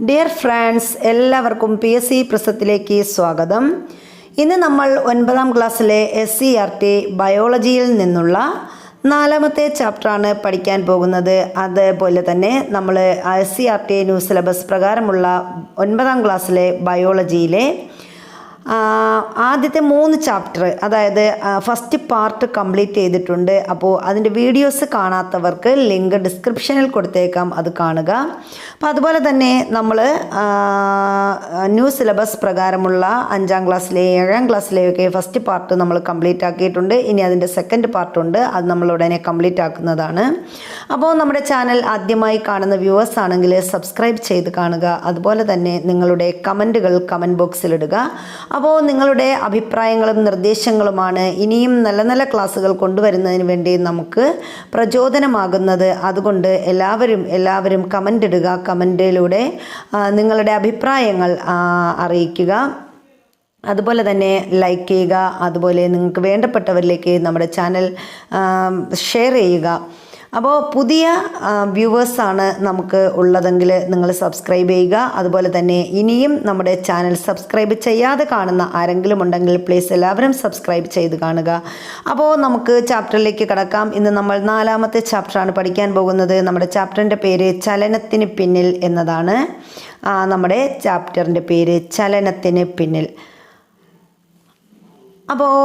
Dear friends, എല്ലാവർക്കും PSC പ്രസത്തിലേക്ക് സ്വാഗതം. ഇന്ന് നമ്മൾ 9ാം ക്ലാസ്സിലെ SCERT ബയോളജിയിൽ നിന്നുള്ള 4ാമത്തെ ചാപ്റ്ററാണ് പഠിക്കാൻ പോകുന്നത്. അതുപോലെ തന്നെ നമ്മൾ SCERT ന്യൂ സിലബസ് പ്രകാരമുള്ള 9ാം ക്ലാസ്സിലെ ബയോളജിയിലെ ആദ്യത്തെ 3 ചാപ്റ്റർ, അതായത് ഫസ്റ്റ് പാർട്ട് കംപ്ലീറ്റ് ചെയ്തിട്ടുണ്ട്. അപ്പോൾ അതിൻ്റെ വീഡിയോസ് കാണാത്തവർക്ക് ലിങ്ക് ഡിസ്ക്രിപ്ഷനിൽ കൊടുത്തേക്കാം, അത് കാണുക. അപ്പോൾ അതുപോലെ തന്നെ നമ്മൾ ന്യൂ സിലബസ് പ്രകാരമുള്ള 5ാം ക്ലാസ്സിലെ 7ാം ക്ലാസ്സിലെയൊക്കെ ഫസ്റ്റ് പാർട്ട് നമ്മൾ കംപ്ലീറ്റ് ആക്കിയിട്ടുണ്ട്. ഇനി അതിൻ്റെ സെക്കൻഡ് പാർട്ടുണ്ട്, അത് നമ്മൾ ഉടനെ കംപ്ലീറ്റ് ആക്കുന്നതാണ്. അപ്പോൾ നമ്മുടെ ചാനൽ ആദ്യമായി കാണുന്ന വ്യൂവേഴ്സ് ആണെങ്കിൽ സബ്സ്ക്രൈബ് ചെയ്ത് കാണുക. അതുപോലെ തന്നെ നിങ്ങളുടെ കമൻറ്റുകൾ കമൻറ്റ് ബോക്സിലിടുക. അപ്പോൾ നിങ്ങളുടെ അഭിപ്രായങ്ങളും നിർദ്ദേശങ്ങളുമാണ് ഇനിയും നല്ല നല്ല ക്ലാസ്സുകൾ കൊണ്ടുവരുന്നതിന് വേണ്ടി നമുക്ക് പ്രചോദനമാകുന്നത്. അതുകൊണ്ട് എല്ലാവരും കമൻ്റ് ഇടുക. കമൻറ്റിലൂടെ നിങ്ങളുടെ അഭിപ്രായങ്ങൾ അറിയിക്കുക. അതുപോലെ തന്നെ ലൈക്ക് ചെയ്യുക. അതുപോലെ നിങ്ങൾക്ക് വേണ്ടപ്പെട്ടവരിലേക്ക് നമ്മുടെ ചാനൽ ഷെയർ ചെയ്യുക. അപ്പോൾ പുതിയ വ്യൂവേഴ്സാണ് നമുക്ക് ഉള്ളതെങ്കിൽ നിങ്ങൾ സബ്സ്ക്രൈബ് ചെയ്യുക. അതുപോലെ തന്നെ ഇനിയും നമ്മുടെ ചാനൽ സബ്സ്ക്രൈബ് ചെയ്യാതെ കാണുന്ന ആരെങ്കിലും ഉണ്ടെങ്കിൽ പ്ലീസ് എല്ലാവരും സബ്സ്ക്രൈബ് ചെയ്ത് കാണുക. അപ്പോൾ നമുക്ക് ചാപ്റ്ററിലേക്ക് കടക്കാം. ഇന്ന് നമ്മൾ 4ാമത്തെ ചാപ്റ്ററാണ് പഠിക്കാൻ പോകുന്നത്. നമ്മുടെ ചാപ്റ്ററിൻ്റെ പേര് ചലനത്തിന് പിന്നിൽ എന്നതാണ്. നമ്മുടെ ചാപ്റ്ററിൻ്റെ പേര് ചലനത്തിന് പിന്നിൽ. അപ്പോൾ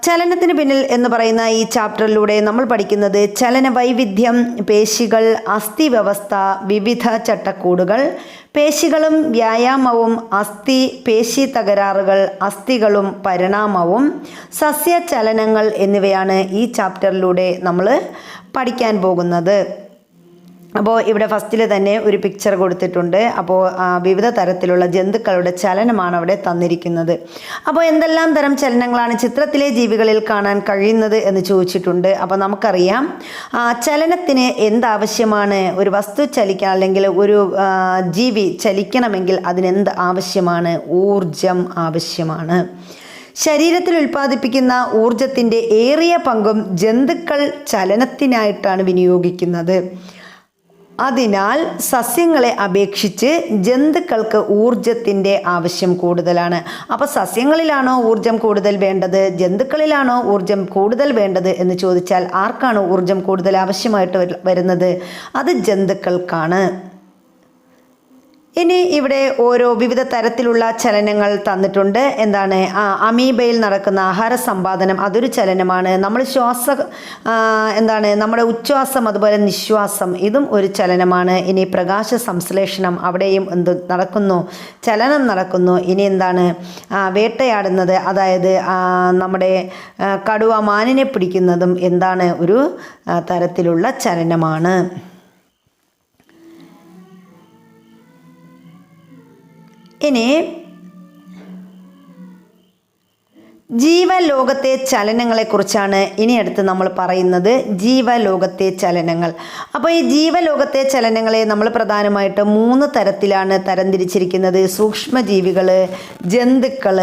ചലനത്തിന് പിന്നിൽ എന്ന് പറയുന്ന ഈ ചാപ്റ്ററിലൂടെ നമ്മൾ പഠിക്കുന്നത് ചലന വൈവിധ്യം, പേശികൾ, അസ്ഥിവ്യവസ്ഥ, വിവിധ ചട്ടക്കൂടുകൾ, പേശികളും വ്യായാമവും, പേശി തകരാറുകൾ, അസ്ഥികളും പരിണാമവും, സസ്യചലനങ്ങൾ എന്നിവയാണ് ഈ ചാപ്റ്ററിലൂടെ നമ്മൾ പഠിക്കാൻ പോകുന്നത്. അപ്പോൾ ഇവിടെ ഫസ്റ്റിൽ തന്നെ ഒരു പിക്ചർ കൊടുത്തിട്ടുണ്ട്. അപ്പോൾ വിവിധ തരത്തിലുള്ള ജന്തുക്കളുടെ ചലനമാണ് അവിടെ തന്നിരിക്കുന്നത്. അപ്പോൾ എന്തെല്ലാം തരം ചലനങ്ങളാണ് ചിത്രത്തിലെ ജീവികളിൽ കാണാൻ കഴിയുന്നത് എന്ന് ചോദിച്ചിട്ടുണ്ട്. അപ്പോൾ നമുക്കറിയാം, ചലനത്തിന് എന്താവശ്യമാണ്? ഒരു വസ്തു ചലിക്കാൻ അല്ലെങ്കിൽ ഒരു ജീവി ചലിക്കണമെങ്കിൽ അതിനെന്ത് ആവശ്യമാണ്? ഊർജം ആവശ്യമാണ്. ശരീരത്തിൽ ഉൽപ്പാദിപ്പിക്കുന്ന ഊർജത്തിൻ്റെ ഏറിയ പങ്കും ജന്തുക്കൾ ചലനത്തിനായിട്ടാണ് വിനിയോഗിക്കുന്നത്. അതിനാൽ സസ്യങ്ങളെ അപേക്ഷിച്ച് ജന്തുക്കൾക്ക് ഊർജത്തിൻ്റെ ആവശ്യം കൂടുതലാണ്. അപ്പോൾ സസ്യങ്ങളിലാണോ ഊർജം കൂടുതൽ വേണ്ടത്, ജന്തുക്കളിലാണോ ഊർജം കൂടുതൽ വേണ്ടത് എന്ന് ചോദിച്ചാൽ ആർക്കാണ് ഊർജം കൂടുതൽ ആവശ്യമായിട്ട് വരുന്നത്? അത് ജന്തുക്കൾക്കാണ്. ഇനി ഇവിടെ ഓരോ വിവിധ തരത്തിലുള്ള ചലനങ്ങൾ തന്നിട്ടുണ്ട്. എന്താണ്? അമീബയിൽ നടക്കുന്ന ആഹാര സമ്പാദനം, അതൊരു ചലനമാണ്. നമ്മൾ നമ്മുടെ ഉച്ഛ്വാസം, അതുപോലെ നിശ്വാസം, ഇതും ഒരു ചലനമാണ്. ഇനി പ്രകാശ സംശ്ലേഷണം, അവിടെയും നടക്കുന്നു, ചലനം നടക്കുന്നു. ഇനി എന്താണ്? വേട്ടയാടുന്നത്, അതായത് നമ്മുടെ കടുവ മാനിനെ പിടിക്കുന്നതും എന്താണ്? ഒരു തരത്തിലുള്ള ചലനമാണ്. ഇനി ജീവലോകത്തെ ചലനങ്ങളെക്കുറിച്ചാണ് ഇനി അടുത്ത് നമ്മൾ പറയുന്നത്. ജീവലോകത്തെ ചലനങ്ങൾ. അപ്പോൾ ഈ ജീവലോകത്തെ ചലനങ്ങളെ നമ്മൾ പ്രധാനമായിട്ട് 3 തരത്തിലാണ് തരംതിരിച്ചിരിക്കുന്നത്: സൂക്ഷ്മജീവികൾ, ജന്തുക്കൾ,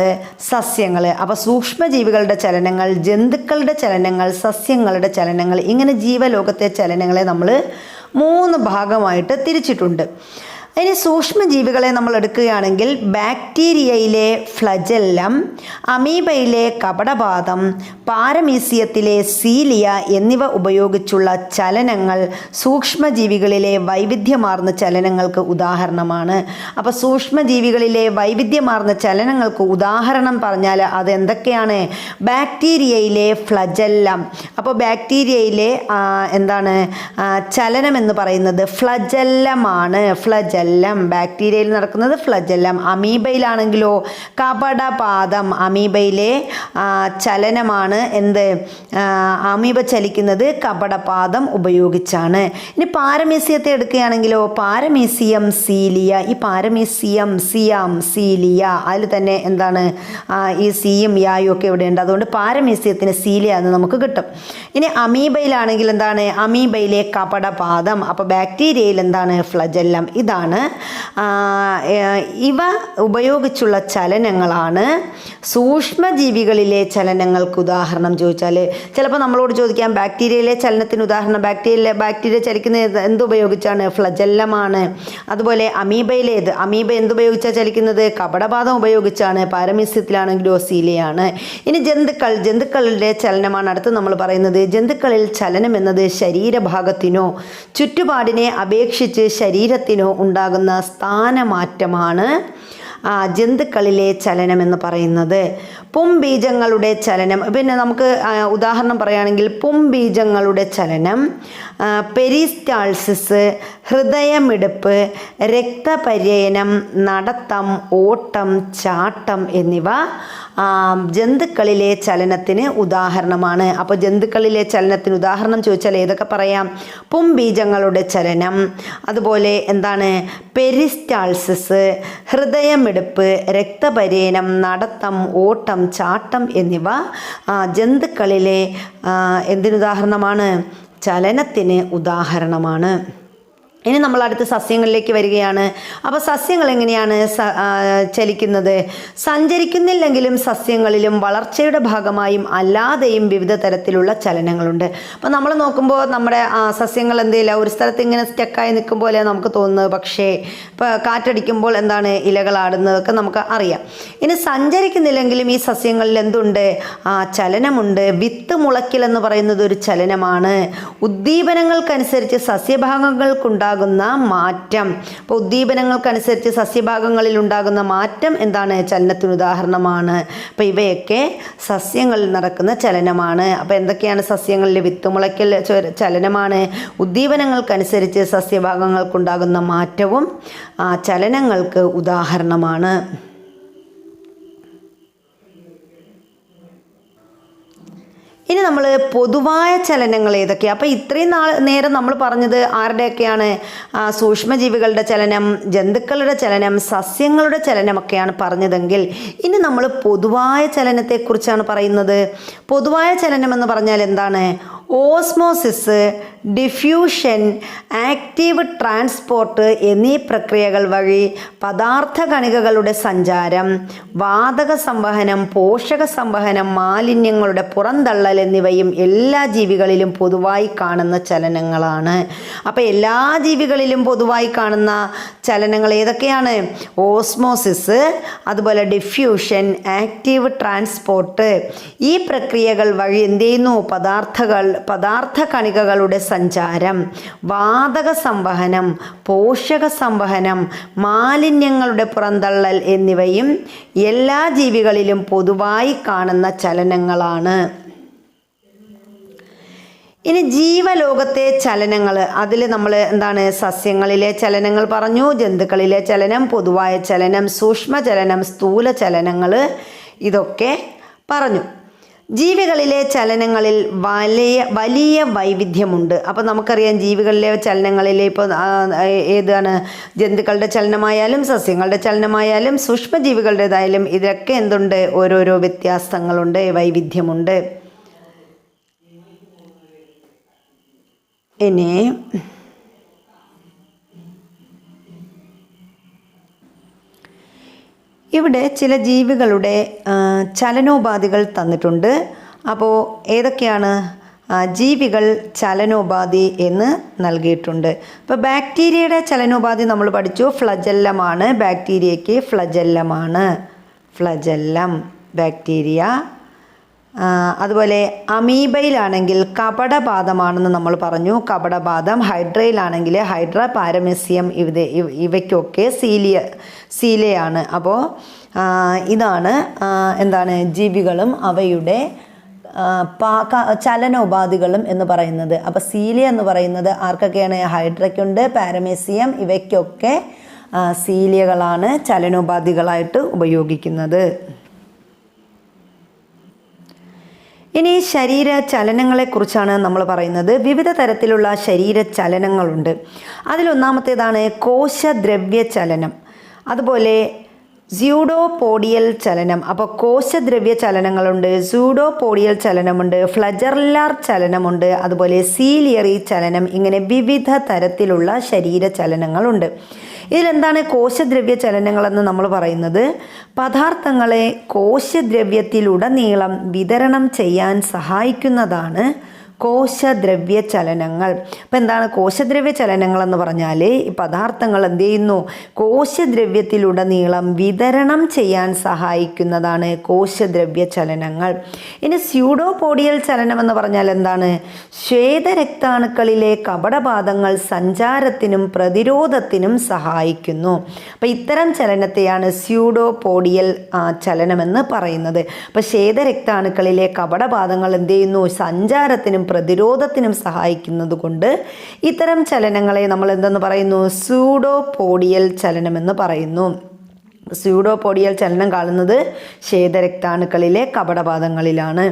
സസ്യങ്ങൾ. അപ്പോൾ സൂക്ഷ്മജീവികളുടെ ചലനങ്ങൾ, ജന്തുക്കളുടെ ചലനങ്ങൾ, സസ്യങ്ങളുടെ ചലനങ്ങൾ, ഇങ്ങനെ ജീവലോകത്തെ ചലനങ്ങളെ നമ്മൾ 3 ഭാഗമായിട്ട് തിരിച്ചിട്ടുണ്ട്. ഇനി സൂക്ഷ്മജീവികളെ നമ്മൾ എടുക്കുകയാണെങ്കിൽ ബാക്ടീരിയയിലെ ഫ്ലജെല്ലം, അമീബയിലെ കപടപാദം, പാരമീസിയത്തിലെ സീലിയ എന്നിവ ഉപയോഗിച്ചുള്ള ചലനങ്ങൾ സൂക്ഷ്മജീവികളിലെ വൈവിധ്യമാർന്ന ചലനങ്ങൾക്ക് ഉദാഹരണമാണ്. അപ്പോൾ സൂക്ഷ്മജീവികളിലെ വൈവിധ്യമാർന്ന ചലനങ്ങൾക്ക് ഉദാഹരണം പറഞ്ഞാൽ അതെന്തൊക്കെയാണ്? ബാക്ടീരിയയിലെ ഫ്ലജെല്ലം. അപ്പോൾ ബാക്ടീരിയയിലെ ചലനം എന്ന് പറയുന്നത് ഫ്ലജെല്ലമാണ്. ബാക്ടീരിയയിൽ നടക്കുന്നത് ഫ്ലജെല്ലം. അമീബയിലാണെങ്കിലോ കപടപാദം. അമീബയിലെ ചലനമാണ് അമീബ ചലിക്കുന്നത് കപടപാദം ഉപയോഗിച്ചാണ്. ഇനി പാരമീസിയത്തെ എടുക്കുകയാണെങ്കിലോ പാരമീസിയം, സീലിയ. ഈ പാരമീസിയം, സീലിയ, അതിൽ തന്നെ ഈ സിയും യായും ഒക്കെ ഇവിടെ ഉണ്ട്. അതുകൊണ്ട് പാരമീസിയത്തിന് സീലിയ എന്ന് നമുക്ക് കിട്ടും. ഇനി അമീബയിലാണെങ്കിൽ അമീബയിലെ കപടപാദം. അപ്പോൾ ബാക്ടീരിയയിൽ ഫ്ലജെല്ലം. ഇതാണ് ആണ്. ഇവ ഉപയോഗിച്ചുള്ള ചലനങ്ങളാണ് സൂക്ഷ്മജീവികളിലെ ചലനങ്ങൾക്ക് ഉദാഹരണം. ചോദിച്ചാൽ ചിലപ്പോൾ നമ്മളോട് ചോദിക്കാം ബാക്ടീരിയയിലെ ചലനത്തിന് ഉദാഹരണം. ബാക്ടീരിയ ചലിക്കുന്നത് എന്തുപയോഗിച്ചാണ്? ഫ്ലജല്ലമാണ്. അതുപോലെ അമീബ എന്തുപയോഗിച്ചാണ് ചലിക്കുന്നത്? കപടപാദം ഉപയോഗിച്ചാണ്. പാരമീസ്യത്തിലാണെങ്കിലോ സീലയാണ്. ഇനി ജന്തുക്കളുടെ ചലനമാണ് അടുത്ത് നമ്മൾ പറയുന്നത്. ജന്തുക്കളിൽ ചലനം എന്നത് ശരീരഭാഗത്തിനോ ചുറ്റുപാടിനെ അപേക്ഷിച്ച് ശരീരത്തിനോ ഉണ്ടാകുന്ന സ്ഥാനമാറ്റമാണ് ജന്തുക്കളിലെ ചലനം എന്ന് പറയുന്നത്. പുംബീജങ്ങളുടെ ചലനം, പിന്നെ നമുക്ക് ഉദാഹരണം പറയുകയാണെങ്കിൽ പുംബീജങ്ങളുടെ ചലനം, പെരിസ്റ്റാൾസിസ്, ഹൃദയമിടിപ്പ്, രക്തപര്യനം, നടത്തം, ഓട്ടം, ചാട്ടം എന്നിവ ജന്തുക്കളിലെ ചലനത്തിന് ഉദാഹരണമാണ്. അപ്പോൾ ജന്തുക്കളിലെ ചലനത്തിന് ഉദാഹരണം ചോദിച്ചാൽ ഏതൊക്കെ പറയാം? പുംബീജങ്ങളുടെ ചലനം, അതുപോലെ എന്താണ് പെരിസ്റ്റാൾസിസ്, ഹൃദയമിടിപ്പ്, രക്തപര്യനം, നടത്തം, ഓട്ടം, ചാട്ടം എന്നിവ ജന്തുക്കളിലെ എന്തിനുദാഹരണമാണ്? ചലനത്തിന് ഉദാഹരണമാണ്. ഇനി നമ്മൾ അടുത്ത സസ്യങ്ങളിലേക്ക് വരികയാണ്. അപ്പോൾ സസ്യങ്ങൾ എങ്ങനെയാണ് ചലിക്കുന്നത്? സഞ്ചരിക്കുന്നില്ലെങ്കിലും സസ്യങ്ങളിലും വളർച്ചയുടെ ഭാഗമായും അല്ലാതെയും വിവിധ തരത്തിലുള്ള ചലനങ്ങളുണ്ട്. അപ്പോൾ നമ്മൾ നോക്കുമ്പോൾ നമ്മുടെ സസ്യങ്ങൾ എന്തെങ്കിലും ഒരു സ്ഥലത്ത് ഇങ്ങനെ സ്റ്റക്കായി നിൽക്കും പോലെ നമുക്ക് തോന്നുന്നത്. പക്ഷേ ഇപ്പോൾ കാറ്റടിക്കുമ്പോൾ എന്താണ് ഇലകളാടുന്നതൊക്കെ നമുക്ക് അറിയാം. ഇനി സഞ്ചരിക്കുന്നില്ലെങ്കിലും ഈ സസ്യങ്ങളിൽ എന്തുണ്ട്? ചലനമുണ്ട്. വിത്ത് മുളയ്ക്കൽ എന്ന് പറയുന്നത് ഒരു ചലനമാണ്. ഉദ്ദീപനങ്ങൾക്കനുസരിച്ച് സസ്യഭാഗങ്ങൾക്കുണ്ടാകുന്ന മാറ്റം, അപ്പോൾ ഉദ്ദീപനങ്ങൾക്കനുസരിച്ച് സസ്യഭാഗങ്ങളിൽ ഉണ്ടാകുന്ന മാറ്റം എന്താണ്? ചലനത്തിന് ഉദാഹരണമാണ്. അപ്പോൾ ഇവയൊക്കെ സസ്യങ്ങളിൽ നടക്കുന്ന ചലനമാണ്. അപ്പോൾ എന്തൊക്കെയാണ് സസ്യങ്ങളിൽ? വിത്തുമുളയ്ക്കൽ ചലനമാണ്. ഉദ്ദീപനങ്ങൾക്കനുസരിച്ച് സസ്യഭാഗങ്ങൾക്കുണ്ടാകുന്ന മാറ്റവും ചലനങ്ങൾക്ക് ഉദാഹരണമാണ്. ഇനി നമ്മൾ പൊതുവായ ചലനങ്ങൾ ഏതൊക്കെയാണ്? അപ്പോൾ ഇത്രയും നേരം നമ്മൾ പറഞ്ഞത് ആരുടെയൊക്കെയാണ്? സൂക്ഷ്മജീവികളുടെ ചലനം, ജന്തുക്കളുടെ ചലനം, സസ്യങ്ങളുടെ ചലനമൊക്കെയാണ് പറഞ്ഞതെങ്കിൽ ഇനി നമ്മൾ പൊതുവായ ചലനത്തെക്കുറിച്ചാണ് പറയുന്നത്. പൊതുവായ ചലനം എന്ന് പറഞ്ഞാൽ എന്താണ്? ഓസ്മോസിസ്, ഡിഫ്യൂഷൻ, ആക്റ്റീവ് ട്രാൻസ്പോർട്ട് എന്നീ പ്രക്രിയകൾ വഴി പദാർത്ഥ കണികകളുടെ സഞ്ചാരം, വാതക സംവഹനം, പോഷക സംവഹനം, മാലിന്യങ്ങളുടെ പുറന്തള്ളൽ എന്നിവയും എല്ലാ ജീവികളിലും പൊതുവായി കാണുന്ന ചലനങ്ങളാണ്. അപ്പോൾ എല്ലാ ജീവികളിലും പൊതുവായി കാണുന്ന ചലനങ്ങൾ ഏതൊക്കെയാണ്? ഓസ്മോസിസ്, അതുപോലെ ഡിഫ്യൂഷൻ, ആക്റ്റീവ് ട്രാൻസ്പോർട്ട്. ഈ പ്രക്രിയകൾ വഴി എന്ത് ചെയ്യുന്നു? പദാർത്ഥ കണികകളുടെ സഞ്ചാരം, വാതക സംവഹനം, പോഷക സംവഹനം, മാലിന്യങ്ങളുടെ പുറന്തള്ളൽ എന്നിവയും എല്ലാ ജീവികളിലും പൊതുവായി കാണുന്ന ചലനങ്ങളാണ്. ഇനി ജീവലോകത്തെ ചലനങ്ങൾ, അതിൽ നമ്മൾ എന്താണ്? സസ്യങ്ങളിലെ ചലനങ്ങൾ പറഞ്ഞു, ജന്തുക്കളിലെ ചലനം, പൊതുവായ ചലനം, സൂക്ഷ്മചലനം, സ്ഥൂല ചലനങ്ങൾ, ഇതൊക്കെ പറഞ്ഞു. ജീവികളിലെ ചലനങ്ങളിൽ വലിയ വൈവിധ്യമുണ്ട്. അപ്പോൾ നമുക്കറിയാം ജീവികളിലെ ചലനങ്ങളിൽ ഇപ്പോൾ ഏതാണ്? ജന്തുക്കളുടെ ചലനമായാലും സസ്യങ്ങളുടെ ചലനമായാലും സൂക്ഷ്മജീവികളുടേതായാലും ഇതൊക്കെ എന്തുണ്ട്? ഓരോരോ വ്യത്യാസങ്ങളുണ്ട്, വൈവിധ്യമുണ്ട്. ഇനി ഇവിടെ ചില ജീവികളുടെ ചലനോപാധികൾ തന്നിട്ടുണ്ട്. അപ്പോൾ ഏതൊക്കെയാണ്? ജീവികൾ ചലനോപാധി എന്ന് നൽകിയിട്ടുണ്ട്. ഇപ്പോൾ ബാക്ടീരിയയുടെ ചലനോപാധി നമ്മൾ പഠിച്ചു, ഫ്ലജല്ലമാണ്. ബാക്ടീരിയയ്ക്ക് ഫ്ലജല്ലമാണ്, ഫ്ലജല്ലം ബാക്ടീരിയ. അതുപോലെ അമീബയിലാണെങ്കിൽ കപടപാദമാണെന്ന് നമ്മൾ പറഞ്ഞു, കപടപാദം. ഹൈഡ്രയിലാണെങ്കിൽ ഹൈഡ്ര, പാരമെസിയം ഇവയ്ക്കൊക്കെ സീലയാണ്. അപ്പോൾ ഇതാണ് എന്താണ്? ജീവികളും അവയുടെ ചലനോപാധികളും എന്ന് പറയുന്നത്. അപ്പോൾ സീലിയ എന്ന് പറയുന്നത് ആർക്കൊക്കെയാണ്? ഹൈഡ്രയ്ക്കുണ്ട്, പാരമെസിയം ഇവയ്ക്കൊക്കെ സീലിയകളാണ് ചലനോപാധികളായിട്ട് ഉപയോഗിക്കുന്നത്. ഇനി ശരീര ചലനങ്ങളെക്കുറിച്ചാണ് നമ്മൾ പറയുന്നത്. വിവിധ തരത്തിലുള്ള ശരീര ചലനങ്ങളുണ്ട്. അതിലൊന്നാമത്തേതാണ് കോശദ്രവ്യ ചലനം, അതുപോലെ സ്യൂഡോപോഡിയൽ ചലനം. അപ്പോൾ കോശദ്രവ്യ ചലനങ്ങളുണ്ട്, സ്യൂഡോപോഡിയൽ ചലനമുണ്ട്, ഫ്ലജർലാർ ചലനമുണ്ട്, അതുപോലെ സീലിയറി ചലനം. ഇങ്ങനെ വിവിധ തരത്തിലുള്ള ശരീര ചലനങ്ങളുണ്ട്. ഇതിലെന്താണ് കോശദ്രവ്യ ചലനങ്ങളെന്ന് നമ്മൾ പറയുന്നത്? പദാർത്ഥങ്ങളെ കോശദ്രവ്യത്തിലുടനീളം വിതരണം ചെയ്യാൻ സഹായിക്കുന്നതാണ് കോശദ്രവ്യ ചലനങ്ങൾ. അപ്പം എന്താണ് കോശദ്രവ്യ ചലനങ്ങൾ എന്ന് പറഞ്ഞാൽ ഈ പദാർത്ഥങ്ങൾ എന്ത് ചെയ്യുന്നു? കോശദ്രവ്യത്തിലുടനീളം വിതരണം ചെയ്യാൻ സഹായിക്കുന്നതാണ് കോശദ്രവ്യ ചലനങ്ങൾ. ഇനി സ്യൂഡോപോഡിയൽ ചലനം എന്ന് പറഞ്ഞാൽ എന്താണ്? ശ്വേതരക്താണുക്കളിലെ കപടപാദങ്ങൾ സഞ്ചാരത്തിനും പ്രതിരോധത്തിനും സഹായിക്കുന്നു. അപ്പം ഇത്തരം ചലനത്തെയാണ് സ്യൂഡോപോഡിയൽ ചലനമെന്ന് പറയുന്നത്. അപ്പം ശ്വേതരക്താണുക്കളിലെ കപടപാദങ്ങൾ എന്ത് ചെയ്യുന്നു? സഞ്ചാരത്തിനും പ്രതിരോധത്തിനും സഹായിക്കുന്നത് കൊണ്ട് ഇത്തരം ചലനങ്ങളെ നമ്മൾ എന്തെന്ന് പറയുന്നു? സ്യൂഡോപോഡിയൽ ചലനമെന്ന് പറയുന്നു. സ്യൂഡോപോഡിയൽ ചലനം കാണുന്നത് ശ്വേതരക്താണുക്കളിലെ കപടപാദങ്ങളിലാണ്.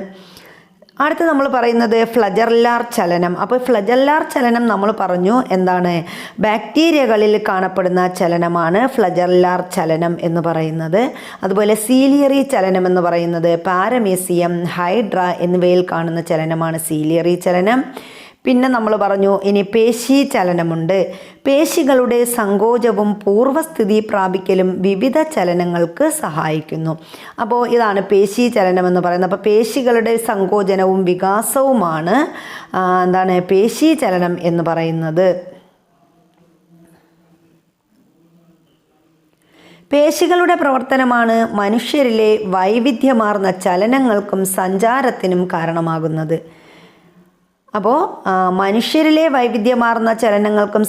അടുത്ത് നമ്മൾ പറയുന്നത് ഫ്ലജർലാർ ചലനം. അപ്പോൾ ഫ്ലജർലാർ ചലനം നമ്മൾ പറഞ്ഞു എന്താണ്? ബാക്ടീരിയകളിൽ കാണപ്പെടുന്ന ചലനമാണ് ഫ്ലജർലാർ ചലനം എന്ന് പറയുന്നത്. അതുപോലെ സീലിയറി ചലനം എന്ന് പറയുന്നത് പാരമീസിയം, ഹൈഡ്ര എന്നിവയിൽ കാണുന്ന ചലനമാണ് സീലിയറി ചലനം. പിന്നെ നമ്മൾ പറഞ്ഞു ഇനി പേശി ചലനമുണ്ട്. പേശികളുടെ സങ്കോചവും പൂർവ്വസ്ഥിതി പ്രാപിക്കലും വിവിധ ചലനങ്ങൾക്ക് സഹായിക്കുന്നു. അപ്പോൾ ഇതാണ് പേശി ചലനം എന്ന് പറയുന്നത്. അപ്പോൾ പേശികളുടെ സങ്കോചനവും വികാസവുമാണ് എന്താണ് പേശി ചലനം എന്ന് പറയുന്നത്. പേശികളുടെ പ്രവർത്തനമാണ് മനുഷ്യരിലെ വൈവിധ്യമാർന്ന ചലനങ്ങൾക്കും സഞ്ചാരത്തിനും കാരണമാകുന്നത്. അപ്പോൾ മനുഷ്യരിലെ വൈവിധ്യമാർന്ന ചലനങ്ങൾക്കും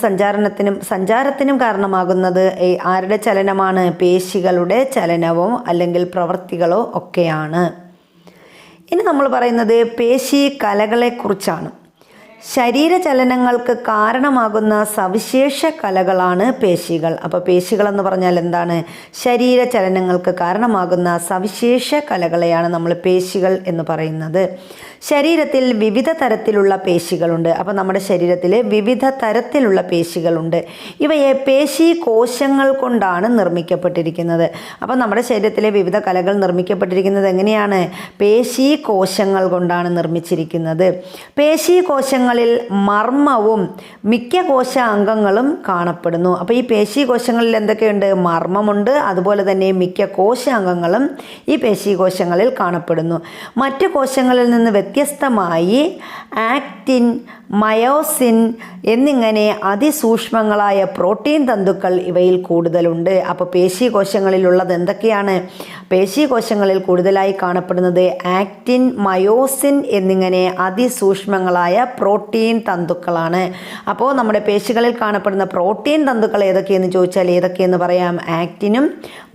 സഞ്ചാരത്തിനും കാരണമാകുന്നത് ആരുടെ ചലനമാണ്? പേശികളുടെ ചലനമോ അല്ലെങ്കിൽ പ്രവൃത്തികളോ ഒക്കെയാണ്. ഇനി നമ്മൾ പറയുന്നത് പേശി കലകളെക്കുറിച്ചാണ്. ശരീരചലനങ്ങൾക്ക് കാരണമാകുന്ന സവിശേഷ കലകളാണ് പേശികൾ. അപ്പോൾ പേശികൾ എന്ന് പറഞ്ഞാൽ എന്താണ്? ശരീരചലനങ്ങൾക്ക് കാരണമാകുന്ന സവിശേഷ കലകളെയാണ് നമ്മൾ പേശികൾ എന്ന് പറയുന്നത്. ശരീരത്തിൽ വിവിധ തരത്തിലുള്ള പേശികളുണ്ട്. അപ്പോൾ നമ്മുടെ ശരീരത്തിൽ വിവിധ തരത്തിലുള്ള പേശികളുണ്ട്. ഇവയെ പേശി കോശങ്ങൾ കൊണ്ടാണ് നിർമ്മിക്കപ്പെട്ടിരിക്കുന്നത്. അപ്പോൾ നമ്മുടെ ശരീരത്തിലെ വിവിധ കലകൾ നിർമ്മിക്കപ്പെട്ടിരിക്കുന്നത് എങ്ങനെയാണ്? പേശി കോശങ്ങൾ കൊണ്ടാണ് നിർമ്മിച്ചിരിക്കുന്നത്. പേശി കോശങ്ങളിൽ മർമ്മവും മിക്ക കോശാംഗങ്ങളും കാണപ്പെടുന്നു. അപ്പോൾ ഈ പേശി കോശങ്ങളിൽ എന്തൊക്കെയുണ്ട്? മർമ്മമുണ്ട്, അതുപോലെ തന്നെ മിക്ക കോശാംഗങ്ങളും ഈ പേശി കോശങ്ങളിൽ കാണപ്പെടുന്നു. മറ്റ് കോശങ്ങളിൽ നിന്ന് വ്യത്യസ്തമായി ആക്റ്റിൻ, മയോസിൻ എന്നിങ്ങനെ അതിസൂക്ഷ്മങ്ങളായ പ്രോട്ടീൻ തന്തുക്കൾ ഇവയിൽ കൂടുതലുണ്ട്. അപ്പോൾ പേശി കോശങ്ങളിലുള്ളത് എന്തൊക്കെയാണ്? പേശി കോശങ്ങളിൽ കൂടുതലായി കാണപ്പെടുന്നത് ആക്റ്റിൻ, മയോസിൻ എന്നിങ്ങനെ അതിസൂക്ഷ്മങ്ങളായ പ്രോട്ടീൻ തന്തുക്കളാണ്. അപ്പോൾ നമ്മുടെ പേശികളിൽ കാണപ്പെടുന്ന പ്രോട്ടീൻ തന്തുക്കൾ ഏതൊക്കെയെന്ന് ചോദിച്ചാൽ ഏതൊക്കെയെന്ന് പറയാം? ആക്റ്റിനും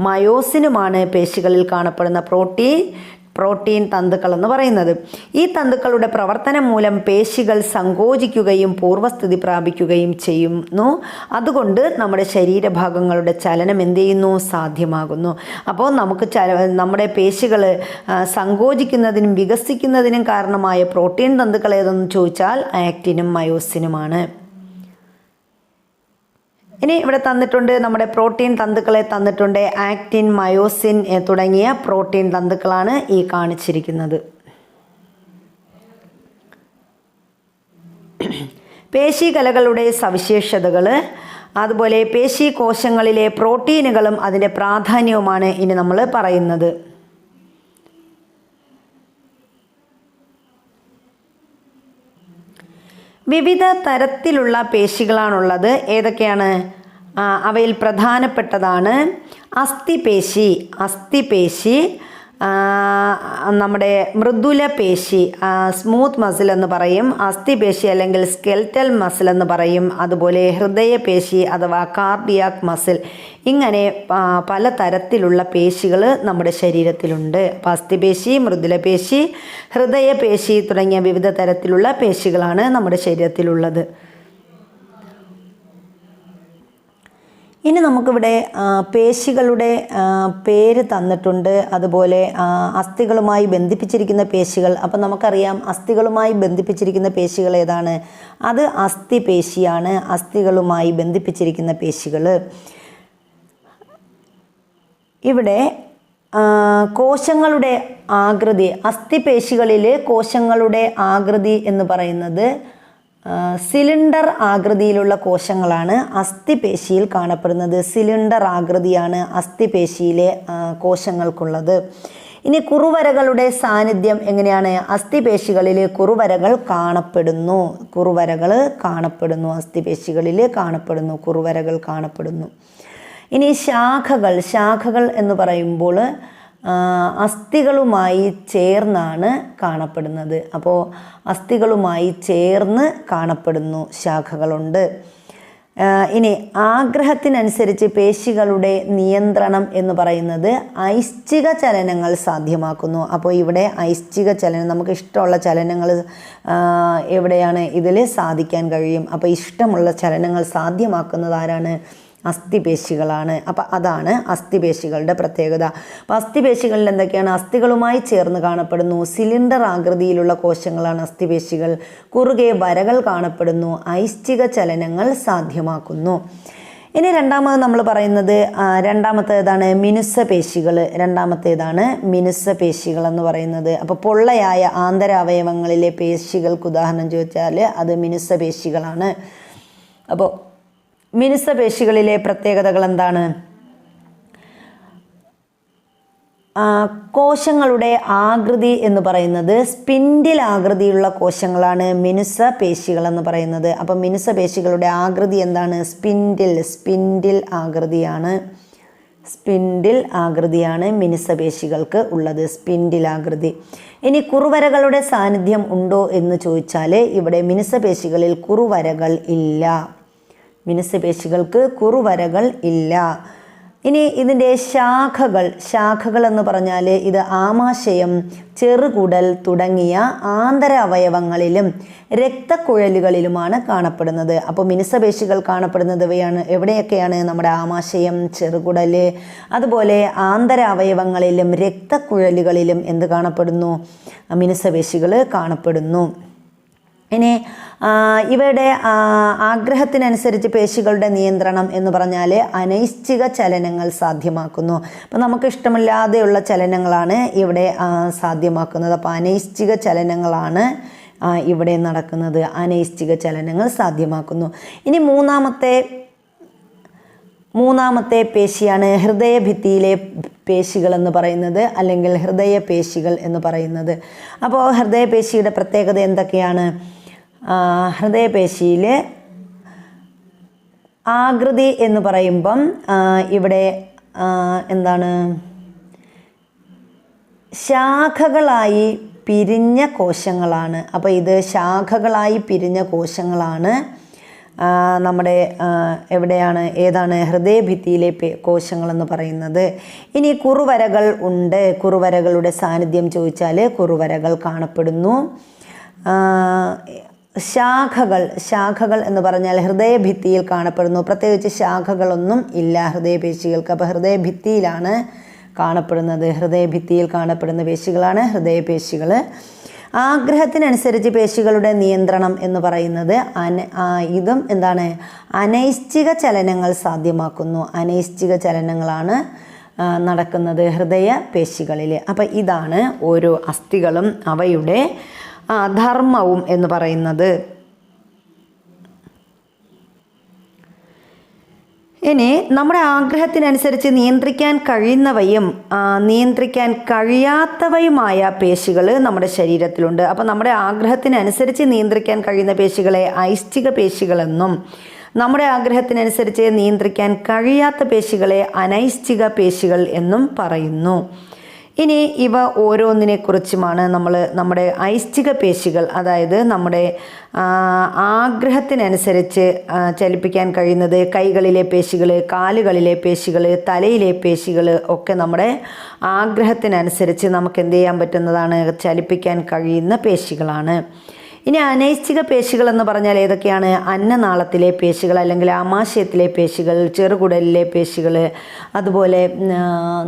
മയോസിനുമാണ് പേശികളിൽ കാണപ്പെടുന്ന പ്രോട്ടീൻ തന്തുക്കൾ എന്ന് പറയുന്നത്. ഈ തന്തുക്കളുടെ പ്രവർത്തനം മൂലം പേശികൾ സങ്കോചിക്കുകയും പൂർവ്വസ്ഥിതി പ്രാപിക്കുകയും ചെയ്യുന്നു. അതുകൊണ്ട് നമ്മുടെ ശരീരഭാഗങ്ങളുടെ ചലനം എന്ത് ചെയ്യുന്നു? സാധ്യമാകുന്നു. അപ്പോൾ നമുക്ക് നമ്മുടെ പേശികൾ സങ്കോചിക്കുന്നതിനും വികസിക്കുന്നതിനും കാരണമായ പ്രോട്ടീൻ തന്തുക്കൾ ഏതെന്ന് ചോദിച്ചാൽ ആക്റ്റിനും മയോസിനുമാണ്. ഇനി ഇവിടെ തന്നിട്ടുണ്ട് നമ്മുടെ പ്രോട്ടീൻ തന്തുക്കളെ തന്നിട്ടുണ്ട്. ആക്റ്റിൻ, മയോസിൻ തുടങ്ങിയ പ്രോട്ടീൻ തന്തുക്കളാണ് ഈ കാണിച്ചിരിക്കുന്നത്. പേശികലകളുടെ സവിശേഷതകൾ, അതുപോലെ പേശി കോശങ്ങളിലെ പ്രോട്ടീനുകളും അതിൻ്റെ പ്രാധാന്യവുമാണ് ഇനി നമ്മൾ പറയുന്നത്. വിവിധ തരത്തിലുള്ള പേശികളാണുള്ളത്. ഏതൊക്കെയാണ്? അവയിൽ പ്രധാനപ്പെട്ടതാണ് അസ്ഥിപേശി, നമ്മുടെ മൃദുല പേശി, സ്മൂത്ത് മസിൽ എന്ന് പറയും, അസ്ഥിപേശി അല്ലെങ്കിൽ സ്കെൽറ്റൽ മസിൽ എന്ന് പറയും, അതുപോലെ ഹൃദയപേശി അഥവാ കാർഡിയാക് മസിൽ. ഇങ്ങനെ പല തരത്തിലുള്ള പേശികൾ നമ്മുടെ ശരീരത്തിലുണ്ട്. അപ്പോൾ അസ്ഥിപേശി, മൃദുലപേശി, ഹൃദയപേശി തുടങ്ങിയ വിവിധ തരത്തിലുള്ള പേശികളാണ് നമ്മുടെ ശരീരത്തിലുള്ളത്. ഇനി നമുക്കിവിടെ പേശികളുടെ പേര് തന്നിട്ടുണ്ട്, അതുപോലെ അസ്ഥികളുമായി ബന്ധിപ്പിച്ചിരിക്കുന്ന പേശികൾ. അപ്പം നമുക്കറിയാം അസ്ഥികളുമായി ബന്ധിപ്പിച്ചിരിക്കുന്ന പേശികൾ ഏതാണ്? അത് ഇവിടെ കോശങ്ങളുടെ ആകൃതി, അസ്ഥിപേശികളിൽ കോശങ്ങളുടെ ആകൃതി എന്ന് പറയുന്നത് സിലിണ്ടർ ആകൃതിയിലുള്ള കോശങ്ങളാണ് അസ്ഥിപേശിയിൽ കാണപ്പെടുന്നത്. സിലിണ്ടർ ആകൃതിയാണ് അസ്ഥിപേശിയിലെ കോശങ്ങൾക്കുള്ളത്. ഇനി കുറുവരകളുടെ സാന്നിധ്യം എങ്ങനെയാണ്? അസ്ഥിപേശികളിൽ കുറുവരകൾ കാണപ്പെടുന്നു. അസ്ഥിപേശികളിൽ കാണപ്പെടുന്നു, കുറുവരകൾ കാണപ്പെടുന്നു. ഇനി ശാഖകൾ എന്ന് പറയുമ്പോൾ അസ്ഥികളുമായി ചേർന്നാണ് കാണപ്പെടുന്നത്. അപ്പോൾ അസ്ഥികളുമായി ചേർന്ന് കാണപ്പെടുന്നു ശാഖകളുണ്ട്. ഇനി ആഗ്രഹത്തിനനുസരിച്ച് പേശികളുടെ നിയന്ത്രണം എന്ന് പറയുന്നത് ഐച്ഛിക ചലനങ്ങൾ സാധ്യമാക്കുന്നു. അപ്പോൾ ഇവിടെ ഐച്ഛിക ചലനം, നമുക്ക് ഇഷ്ടമുള്ള ചലനങ്ങൾ എവിടെയാണ് ഇതിൽ സാധിക്കാൻ കഴിയും. അപ്പോൾ ഇഷ്ടമുള്ള ചലനങ്ങൾ സാധ്യമാക്കുന്നത് ആരാണ്? അസ്ഥിപേശികളാണ്. അപ്പം അതാണ് അസ്ഥിപേശികളുടെ പ്രത്യേകത. അപ്പോൾ അസ്ഥിപേശികളിൽ എന്തൊക്കെയാണ്? അസ്ഥികളുമായി ചേർന്ന് കാണപ്പെടുന്നു. സിലിണ്ടർ ആകൃതിയിലുള്ള കോശങ്ങളാണ് അസ്ഥിപേശികൾ. കുറുകെ വരകൾ കാണപ്പെടുന്നു. ഐച്ഛിക ചലനങ്ങൾ സാധ്യമാക്കുന്നു. ഇനി രണ്ടാമത് നമ്മൾ പറയുന്നത് രണ്ടാമത്തേതാണ് മിനുസപേശികൾ. മിനുസപേശികൾ എന്ന് പറയുന്നത്. അപ്പോൾ പൊള്ളയായ ആന്തരാവയവങ്ങളിലെ പേശികൾക്ക് ഉദാഹരണം ചോദിച്ചാൽ അത് മിനുസപേശികളാണ്. അപ്പോൾ മിനുസപേശികളിലെ പ്രത്യേകതകൾ എന്താണ്? കോശങ്ങളുടെ ആകൃതി എന്ന് പറയുന്നത് സ്പിൻഡിൽ ആകൃതിയുള്ള കോശങ്ങളാണ് മിനുസപേശികൾ എന്ന് പറയുന്നത്. അപ്പം മിനുസപേശികളുടെ ആകൃതി എന്താണ്? സ്പിൻഡിൽ ആകൃതിയാണ് മിനുസപേശികൾക്ക് ഉള്ളത്, സ്പിൻഡിൽ ആകൃതി. ഇനി കുറുവരകളുടെ സാന്നിധ്യം ഉണ്ടോ എന്ന് ചോദിച്ചാൽ ഇവിടെ മിനുസപേശികളിൽ കുറുവരകൾ ഇല്ല. മിനുസപേശികൾക്ക് കുറുവരകൾ ഇല്ല. ഇനി ഇതിൻ്റെ ശാഖകൾ എന്ന് പറഞ്ഞാൽ ഇത് ആമാശയം, ചെറുകുടൽ തുടങ്ങിയ ആന്തര അവയവങ്ങളിലും രക്തക്കുഴലുകളിലുമാണ് കാണപ്പെടുന്നത്. അപ്പോൾ മിനുസപേശികൾ കാണപ്പെടുന്നത് എവിടെയൊക്കെയാണ്? നമ്മുടെ ആമാശയം, ചെറുകുടൽ, അതുപോലെ ആന്തര അവയവങ്ങളിലും രക്തക്കുഴലുകളിലും എന്ത് കാണപ്പെടുന്നു? മിനുസപേശികൾ കാണപ്പെടുന്നു. ഇനി ഇവയുടെ ആഗ്രഹത്തിനനുസരിച്ച് പേശികളുടെ നിയന്ത്രണം എന്ന് പറഞ്ഞാൽ അനൈച്ഛിക ചലനങ്ങൾ സാധ്യമാക്കുന്നു. അപ്പം നമുക്ക് ഇഷ്ടമില്ലാതെയുള്ള ചലനങ്ങളാണ് ഇവിടെ സാധ്യമാക്കുന്നത്. അപ്പോൾ അനൈച്ഛിക ചലനങ്ങളാണ് ഇവിടെ നടക്കുന്നത്. അനൈച്ഛിക ചലനങ്ങൾ സാധ്യമാക്കുന്നു. ഇനി മൂന്നാമത്തെ പേശിയാണ് ഹൃദയഭിത്തിയിലെ പേശികൾ എന്ന് പറയുന്നത്, അല്ലെങ്കിൽ ഹൃദയപേശികൾ എന്ന് പറയുന്നത്. അപ്പോൾ ഹൃദയപേശിയുടെ പ്രത്യേകത എന്തൊക്കെയാണ്? ഹൃദയപേശിയിൽ ആകൃതി എന്ന് പറയുമ്പം ഇവിടെ എന്താണ്? ശാഖകളായി പിരിഞ്ഞ കോശങ്ങളാണ്. അപ്പോൾ ഇത് ശാഖകളായി പിരിഞ്ഞ കോശങ്ങളാണ് നമ്മുടെ ഏതാണ് ഹൃദയഭിത്തിയിലെ കോശങ്ങളെന്ന് പറയുന്നത്. ഇനി കുറുവരകൾ ഉണ്ട്. കുറുവരകളുടെ സാന്നിധ്യം ചോദിച്ചാൽ കുറുവരകൾ കാണപ്പെടുന്നു. ശാഖകൾ എന്ന് പറഞ്ഞാൽ ഹൃദയഭിത്തിയിൽ കാണപ്പെടുന്നു. പ്രത്യേകിച്ച് ശാഖകളൊന്നും ഇല്ല ഹൃദയപേശികൾക്ക്. അപ്പോൾ ഹൃദയഭിത്തിയിലാണ് കാണപ്പെടുന്നത്. ഹൃദയഭിത്തിയിൽ കാണപ്പെടുന്ന പേശികളാണ് ഹൃദയപേശികൾ. ആഗ്രഹത്തിനനുസരിച്ച് പേശികളുടെ നിയന്ത്രണം എന്ന് പറയുന്നത് ഇതും എന്താണ്? അനൈച്ഛിക ചലനങ്ങൾ സാധ്യമാക്കുന്നു. അനൈച്ഛിക ചലനങ്ങളാണ് നടക്കുന്നത് ഹൃദയപേശികളിൽ. അപ്പം ഇതാണ് ഓരോ അസ്ഥികളും അവയുടെ ധർമ്മവും എന്ന് പറയുന്നത്. ഇനി നമ്മുടെ ആഗ്രഹത്തിനനുസരിച്ച് നിയന്ത്രിക്കാൻ കഴിയുന്നവയും നിയന്ത്രിക്കാൻ കഴിയാത്തവയുമായ പേശികൾ നമ്മുടെ ശരീരത്തിലുണ്ട്. അപ്പോൾ നമ്മുടെ ആഗ്രഹത്തിനനുസരിച്ച് നിയന്ത്രിക്കാൻ കഴിയുന്ന പേശികളെ ഐച്ഛിക പേശികളെന്നും നമ്മുടെ ആഗ്രഹത്തിനനുസരിച്ച് നിയന്ത്രിക്കാൻ കഴിയാത്ത പേശികളെ അനൈച്ഛിക പേശികൾ എന്നും പറയുന്നു. ഇനി ഇവ ഓരോന്നിനെക്കുറിച്ചുമാണ് നമ്മുടെ ഐച്ഛിക പേശികൾ, അതായത് നമ്മുടെ ആഗ്രഹത്തിനനുസരിച്ച് ചലിപ്പിക്കാൻ കഴിയുന്നത് കൈകളിലെ പേശികൾ, കാലുകളിലെ പേശികൾ, തലയിലെ പേശികൾ ഒക്കെ നമ്മുടെ ആഗ്രഹത്തിനനുസരിച്ച് നമുക്ക് എന്ത് ചെയ്യാൻ പറ്റുന്നതാണ്? ചലിപ്പിക്കാൻ കഴിയുന്ന പേശികളാണ്. ഇനി അനൈച്ഛിക പേശികൾ എന്ന് പറഞ്ഞാൽ ഏതൊക്കെയാണ്? അന്നനാളത്തിലെ പേശികൾ, അല്ലെങ്കിൽ ആമാശയത്തിലെ പേശികൾ, ചെറുകുടലിലെ പേശികൾ, അതുപോലെ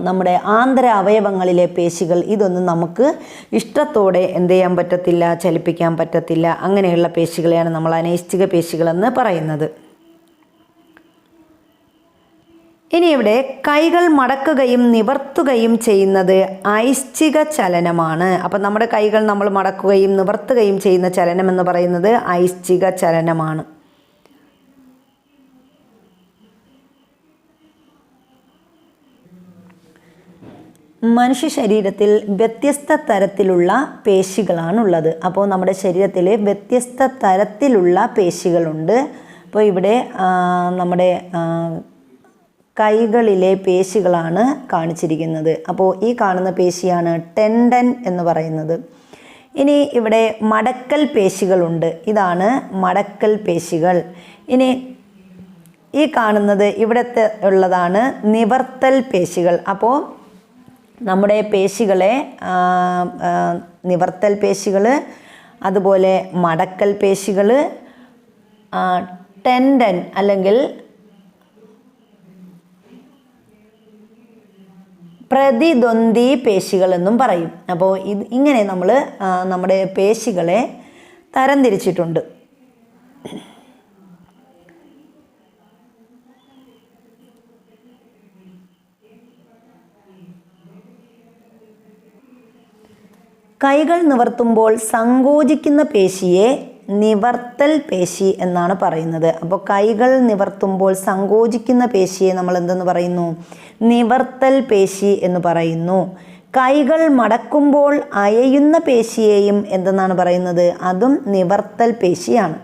നമ്മുടെ ആന്തര അവയവങ്ങളിലെ പേശികൾ. ഇതൊന്നും നമുക്ക് ഇഷ്ടത്തോടെ എന്ത് ചെയ്യാൻ പറ്റത്തില്ല, ചലിപ്പിക്കാൻ പറ്റത്തില്ല. അങ്ങനെയുള്ള പേശികളെയാണ് നമ്മൾ അനൈച്ഛിക പേശികളെന്ന് പറയുന്നത്. ഇനി ഇവിടെ കൈകൾ മടക്കുകയും നിവർത്തുകയും ചെയ്യുന്നത് ഐച്ഛിക ചലനമാണ്. അപ്പം നമ്മുടെ കൈകൾ നമ്മൾ മടക്കുകയും നിവർത്തുകയും ചെയ്യുന്ന ചലനം എന്ന് പറയുന്നത് ഐച്ഛിക ചലനമാണ്. മനുഷ്യ ശരീരത്തിൽ വ്യത്യസ്ത തരത്തിലുള്ള പേശികളാണുള്ളത്. അപ്പോൾ നമ്മുടെ ശരീരത്തിൽ വ്യത്യസ്ത തരത്തിലുള്ള പേശികളുണ്ട്. അപ്പോൾ ഇവിടെ നമ്മുടെ കൈകളിലെ പേശികളാണ് കാണിച്ചിരിക്കുന്നത്. അപ്പോൾ ഈ കാണുന്ന പേശിയാണ് ടെൻഡൻ എന്ന് പറയുന്നത്. ഇനി ഇവിടെ മടക്കൽ പേശികളുണ്ട്. ഇതാണ് മടക്കൽ പേശികൾ. ഇനി ഈ കാണുന്നത് ഇവിടത്തെ ഉള്ളതാണ് നിവർത്തൽ പേശികൾ. അപ്പോൾ നമ്മുടെ പേശികളെ നിവർത്തൽ പേശികൾ, അതുപോലെ മടക്കൽ പേശികൾ, ടെൻഡൻ അല്ലെങ്കിൽ പ്രതിദ്വന്ദ്വി പേശികൾ എന്നും പറയും. അപ്പോൾ ഇങ്ങനെ നമ്മൾ നമ്മുടെ പേശികളെ തരംതിരിച്ചിട്ടുണ്ട്. കൈകൾ നിവർത്തുമ്പോൾ സങ്കോചിക്കുന്ന പേശിയെ നിവർത്തൽ പേശി എന്നാണ് പറയുന്നത്. അപ്പോൾ കൈകൾ നിവർത്തുമ്പോൾ സങ്കോചിക്കുന്ന പേശിയെ നമ്മൾ എന്തെന്ന് പറയുന്നു? നിവർത്തൽ പേശി എന്ന് പറയുന്നു. കൈകൾ മടക്കുമ്പോൾ അയയുന്ന പേശിയെയും എന്തെന്നാണ് പറയുന്നത്? അതും നിവർത്തൽ പേശിയാണ്.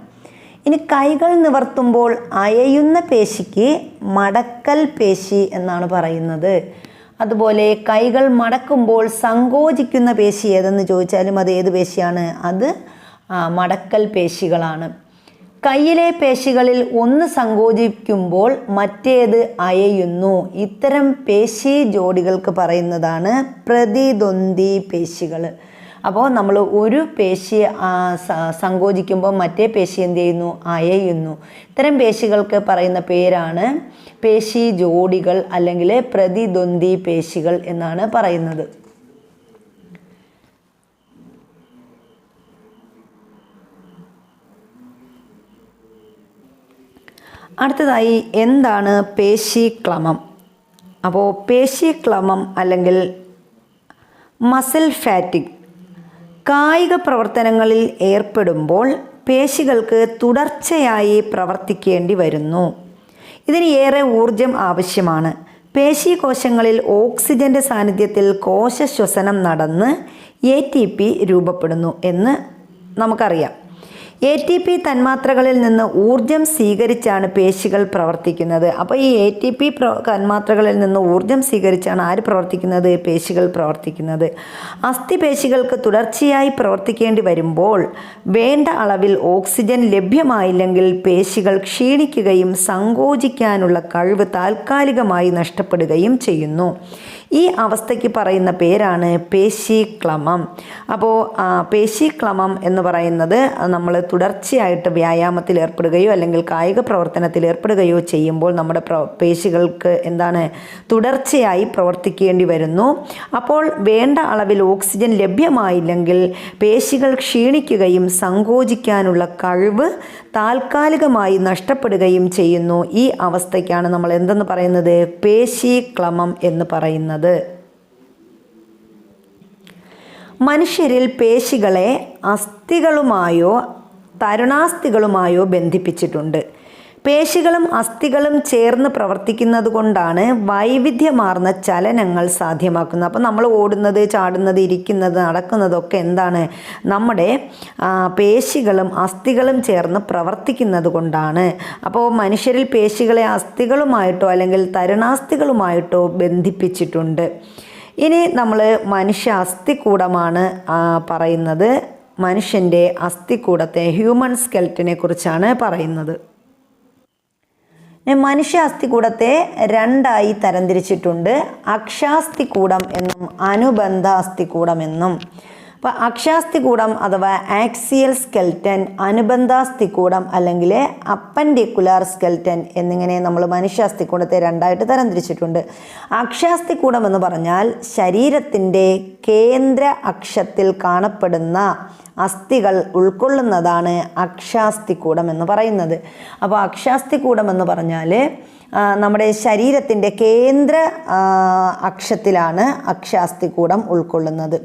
ഇനി കൈകൾ നിവർത്തുമ്പോൾ അയയുന്ന പേശിക്ക് മടക്കൽ പേശി എന്നാണ് പറയുന്നത്. അതുപോലെ കൈകൾ മടക്കുമ്പോൾ സങ്കോചിക്കുന്ന പേശി ഏതെന്ന് ചോദിച്ചാലും അത് ഏത് പേശിയാണ്? അത് മടക്കൽ പേശികളാണ്. കൈയിലെ പേശികളിൽ ഒന്ന് സങ്കോചിക്കുമ്പോൾ മറ്റേത് അയയുന്നു. ഇത്തരം പേശി ജോഡികൾക്ക് പറയുന്നതാണ് പ്രതിദ്വന്ദ്വി പേശികൾ. അപ്പോൾ നമ്മൾ ഒരു പേശി സങ്കോചിക്കുമ്പോൾ മറ്റേ പേശി എന്ത് ചെയ്യുന്നു? അയയുന്നു. ഇത്തരം പേശികൾക്ക് പറയുന്ന പേരാണ് പേശി ജോഡികൾ അല്ലെങ്കിൽ പ്രതിദ്വന്ദ്വി പേശികൾ എന്നാണ് പറയുന്നത്. അടുത്തതായി എന്താണ് പേശിക്ലമം? അപ്പോൾ പേശിക്ലമം അല്ലെങ്കിൽ മസിൽ ഫാറ്റിഗ് കായിക പ്രവർത്തനങ്ങളിൽ ഏർപ്പെടുമ്പോൾ പേശികൾക്ക് തുടർച്ചയായി പ്രവർത്തിക്കേണ്ടി വരുന്നു. ഇതിന് ഏറെ ഊർജം ആവശ്യമാണ്. പേശീകോശങ്ങളിൽ ഓക്സിജൻ്റെ സാന്നിധ്യത്തിൽ കോശശ്വസനം നടന്ന് ATP രൂപപ്പെടുന്നു എന്ന് നമുക്കറിയാം. ATP തന്മാത്രകളിൽ നിന്ന് ഊർജം സ്വീകരിച്ചാണ് പേശികൾ പ്രവർത്തിക്കുന്നത്. അപ്പോൾ ഈ ATP തന്മാത്രകളിൽ നിന്ന് ഊർജം സ്വീകരിച്ചാണ് ആര് പ്രവർത്തിക്കുന്നത്? പേശികൾ പ്രവർത്തിക്കുന്നത്. അസ്ഥിപേശികൾക്ക് തുടർച്ചയായി പ്രവർത്തിക്കേണ്ടി വരുമ്പോൾ വേണ്ട അളവിൽ ഓക്സിജൻ ലഭ്യമായില്ലെങ്കിൽ പേശികൾ ക്ഷീണിക്കുകയും സങ്കോചിക്കാനുള്ള കഴിവ് താൽക്കാലികമായി നഷ്ടപ്പെടുകയും ചെയ്യുന്നു. ഈ അവസ്ഥയ്ക്ക് പറയുന്ന പേരാണ് പേശിക്ലമം. അപ്പോൾ പേശിക്ലമം എന്ന് പറയുന്നത് നമ്മൾ തുടർച്ചയായിട്ട് വ്യായാമത്തിൽ ഏർപ്പെടുകയോ അല്ലെങ്കിൽ കായിക പ്രവർത്തനത്തിൽ ഏർപ്പെടുകയോ ചെയ്യുമ്പോൾ നമ്മുടെ പേശികൾക്ക് എന്താണ്? തുടർച്ചയായി പ്രവർത്തിക്കേണ്ടി വരുന്നു. അപ്പോൾ വേണ്ട അളവിൽ ഓക്സിജൻ ലഭ്യമായില്ലെങ്കിൽ പേശികൾ ക്ഷീണിക്കുകയും സങ്കോചിക്കാനുള്ള കഴിവ് താൽക്കാലികമായി നഷ്ടപ്പെടുകയും ചെയ്യുന്നു. ഈ അവസ്ഥയ്ക്കാണ് നമ്മൾ എന്തെന്ന് പറയുന്നത്? പേശിക്ലമം എന്ന് പറയുന്നത്. മനുഷ്യരിൽ പേശികളെ അസ്ഥികളുമായോ തരുണാസ്ഥികളുമായോ ബന്ധിപ്പിച്ചിട്ടുണ്ട്. പേശികളും അസ്ഥികളും ചേർന്ന് പ്രവർത്തിക്കുന്നത് കൊണ്ടാണ് വൈവിധ്യമാർന്ന ചലനങ്ങൾ സാധ്യമാക്കുന്നത്. അപ്പോൾ നമ്മൾ ഓടുന്നത്, ചാടുന്നത്, ഇരിക്കുന്നത്, നടക്കുന്നതൊക്കെ എന്താണ്? നമ്മുടെ പേശികളും അസ്ഥികളും ചേർന്ന് പ്രവർത്തിക്കുന്നത് കൊണ്ടാണ്. അപ്പോൾ മനുഷ്യരിൽ പേശികളെ അസ്ഥികളുമായിട്ടോ അല്ലെങ്കിൽ തരുണാസ്ഥികളുമായിട്ടോ ബന്ധിപ്പിച്ചിട്ടുണ്ട്. ഇനി നമ്മൾ മനുഷ്യ അസ്ഥികൂടമാണ് പറയുന്നത്. മനുഷ്യൻ്റെ അസ്ഥികൂടത്തെ, ഹ്യൂമൻ സ്കെൽറ്റനെ കുറിച്ചാണ് പറയുന്നത്. മനുഷ്യ അസ്ഥികൂടത്തെ രണ്ടായി തരംതിരിച്ചിട്ടുണ്ട്. അക്ഷാസ്ഥികൂടം എന്നും അനുബന്ധ അസ്ഥികൂടം എന്നും. അപ്പോൾ അക്ഷാസ്ഥികൂടം അഥവാ ആക്സിയൽ സ്കെൽറ്റൻ, അനുബന്ധാസ്ഥികൂടം അല്ലെങ്കിൽ അപ്പൻഡിക്കുലാർ സ്കെൽറ്റൻ എന്നിങ്ങനെ നമ്മൾ മനുഷ്യാസ്ഥികൂടത്തെ രണ്ടായിട്ട് തരംതിരിച്ചിട്ടുണ്ട്. അക്ഷാസ്ഥികൂടം എന്ന് പറഞ്ഞാൽ ശരീരത്തിൻ്റെ കേന്ദ്ര അക്ഷത്തിൽ കാണപ്പെടുന്ന അസ്ഥികൾ ഉൾക്കൊള്ളുന്നതാണ് അക്ഷാസ്ഥികൂടം എന്ന് പറയുന്നത്. അപ്പോൾ അക്ഷാസ്ഥികൂടം എന്ന് പറഞ്ഞാൽ നമ്മുടെ ശരീരത്തിൻ്റെ കേന്ദ്ര അക്ഷത്തിലാണ് അക്ഷാസ്ഥികൂടം ഉൾക്കൊള്ളുന്നത്.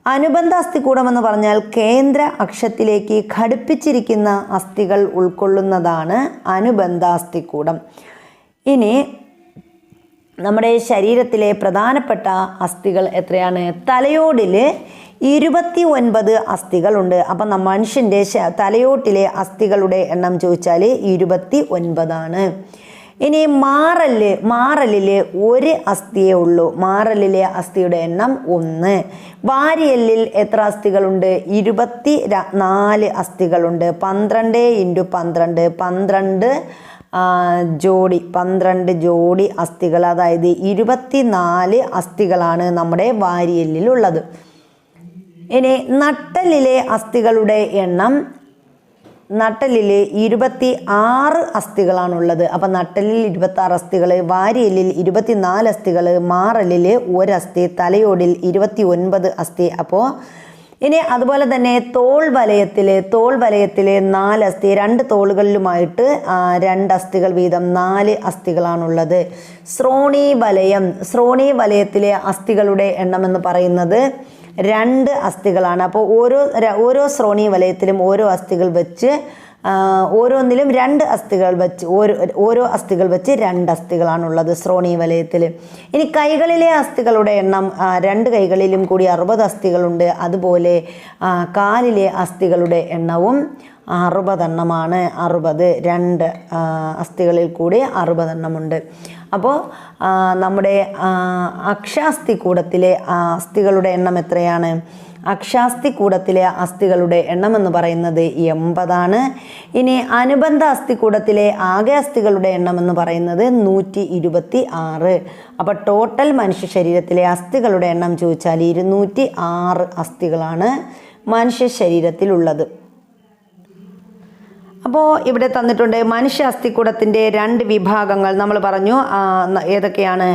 അനുബന്ധ അസ്ഥികൂടം എന്ന് പറഞ്ഞാൽ കേന്ദ്ര അക്ഷത്തിലേക്ക് ഘടിപ്പിച്ചിരിക്കുന്ന അസ്ഥികൾ ഉൾക്കൊള്ളുന്നതാണ് അനുബന്ധ അസ്ഥികൂടം. ഇനി നമ്മുടെ ശരീരത്തിലെ പ്രധാനപ്പെട്ട അസ്ഥികൾ എത്രയാണ്? തലയോടിൽ 29 അസ്ഥികളുണ്ട്. അപ്പം മനുഷ്യൻ്റെ തലയോട്ടിലെ അസ്ഥികളുടെ എണ്ണം ചോദിച്ചാൽ 29 ഇനി മാറലിൽ ഒരു അസ്ഥിയേ ഉള്ളൂ. മാറലിലെ അസ്ഥിയുടെ എണ്ണം 1. വാരിയെല്ലിൽ എത്ര അസ്ഥികളുണ്ട്? 24 അസ്ഥികളുണ്ട്. 12 × 12 12 ജോഡി അസ്ഥികൾ, അതായത് 24 അസ്ഥികളാണ് നമ്മുടെ വാരിയെല്ലിലുള്ളത്. ഇനി നട്ടലിലെ അസ്ഥികളുടെ എണ്ണം, നട്ടലിൽ 26 അസ്ഥികളാണുള്ളത്. അപ്പം നട്ടലിൽ 26 അസ്ഥികൾ, വാരിയെല്ലിൽ 24 അസ്ഥികൾ, മാറലിൽ 1 അസ്ഥി, തലയോടിൽ 29 അസ്ഥി. അപ്പോൾ ഇനി അതുപോലെ തന്നെ തോൾ വലയത്തിൽ 4 അസ്ഥി, 2 തോളുകളിലുമായിട്ട് 2 അസ്ഥികൾ വീതം 4 അസ്ഥികളാണുള്ളത്. ശ്രോണി വലയത്തിലെ അസ്ഥികളുടെ എണ്ണം എന്ന് പറയുന്നത് 2 അസ്ഥികളാണ്. അപ്പോൾ ഓരോ ശ്രോണി വലയത്തിലും ഓരോ അസ്ഥികൾ വെച്ച്, ഓരോന്നിലും 2 അസ്ഥികൾ വെച്ച്, ഓരോ അസ്ഥികൾ വെച്ച് 2 അസ്ഥികളാണുള്ളത് ശ്രോണി വലയത്തിൽ. ഇനി കൈകളിലെ അസ്ഥികളുടെ എണ്ണം 2 കൈകളിലും കൂടി 60 അസ്ഥികളുണ്ട്. അതുപോലെ കാലിലെ അസ്ഥികളുടെ എണ്ണവും 60 എണ്ണമാണ്. 2 അസ്ഥികളിൽ കൂടി 60 എണ്ണമുണ്ട്. അപ്പോൾ നമ്മുടെ അക്ഷാസ്ഥികൂടത്തിലെ അസ്ഥികളുടെ എണ്ണം എത്രയാണ്? അക്ഷാസ്ഥികൂടത്തിലെ അസ്ഥികളുടെ എണ്ണം എന്ന് പറയുന്നത് 80. ഇനി അനുബന്ധ അസ്ഥികൂടത്തിലെ ആകെ അസ്ഥികളുടെ എണ്ണം എന്ന് പറയുന്നത് 126. അപ്പോൾ ടോട്ടൽ മനുഷ്യ ശരീരത്തിലെ അസ്ഥികളുടെ എണ്ണം ചോദിച്ചാൽ 206 അസ്ഥികളാണ് മനുഷ്യ ശരീരത്തിലുള്ളത്. അപ്പോൾ ഇവിടെ തന്നിട്ടുണ്ട് മനുഷ്യ അസ്ഥികൂടത്തിൻ്റെ 2 വിഭാഗങ്ങൾ നമ്മൾ പറഞ്ഞു. ഏതൊക്കെയാണ്?